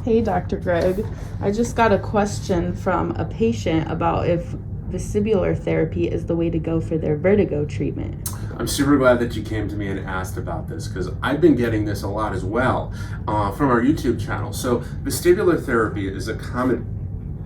Hey, Dr. Gregg. I just got a question from a patient about if vestibular therapy is the way to go for their vertigo treatment. I'm super glad that you came to me and asked about this because I've been getting this a lot as well from our YouTube channel. So vestibular therapy is a common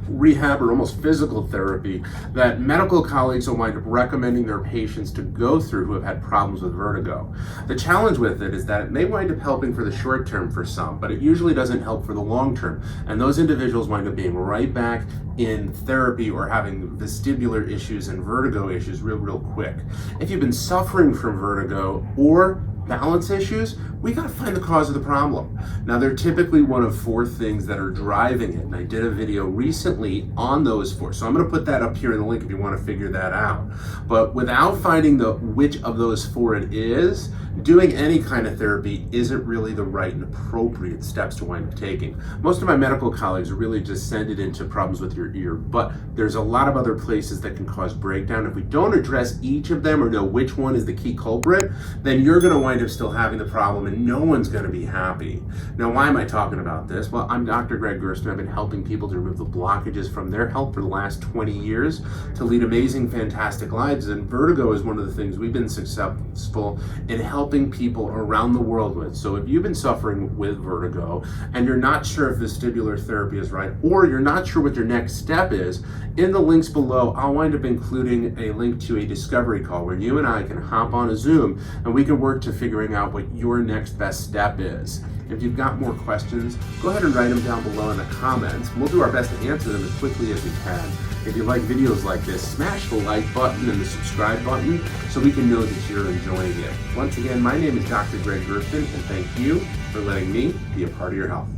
rehab or almost physical therapy that medical colleagues will wind up recommending their patients to go through who have had problems with vertigo. The challenge with it is that it may wind up helping for the short term for some, but it usually doesn't help for the long term. And those individuals wind up being right back in therapy or having vestibular issues and vertigo issues real quick. If you've been suffering from vertigo or balance issues, we got to find the cause of the problem. Now, they're typically one of four things that are driving it, and I did a video recently on those four, so I'm going to put that up here in the link if you want to figure that out. But without finding which of those four it is, doing any kind of therapy isn't really the right and appropriate steps to wind up taking. Most of my medical colleagues really just send it into problems with your ear, but there's a lot of other places that can cause breakdown. If we don't address each of them or know which one is the key culprit, then you're going to wind up still having the problem and no one's going to be happy. Now, why am I talking about this? Well, I'm Dr. Gregg Gerstin. I've been helping people to remove the blockages from their health for the last 20 years to lead amazing, fantastic lives. And vertigo is one of the things we've been successful in helping people around the world with. So if you've been suffering with vertigo and you're not sure if vestibular therapy is right, or you're not sure what your next step is, in the links below, I'll wind up including a link to a discovery call where you and I can hop on a Zoom and we can work to figuring out what your next best step is. If you've got more questions, go ahead and write them down below in the comments. We'll do our best to answer them as quickly as we can. If you like videos like this, smash the like button and the subscribe button so we can know that you're enjoying it. Once again, my name is Dr. Gregg Gerstin, and thank you for letting me be a part of your health.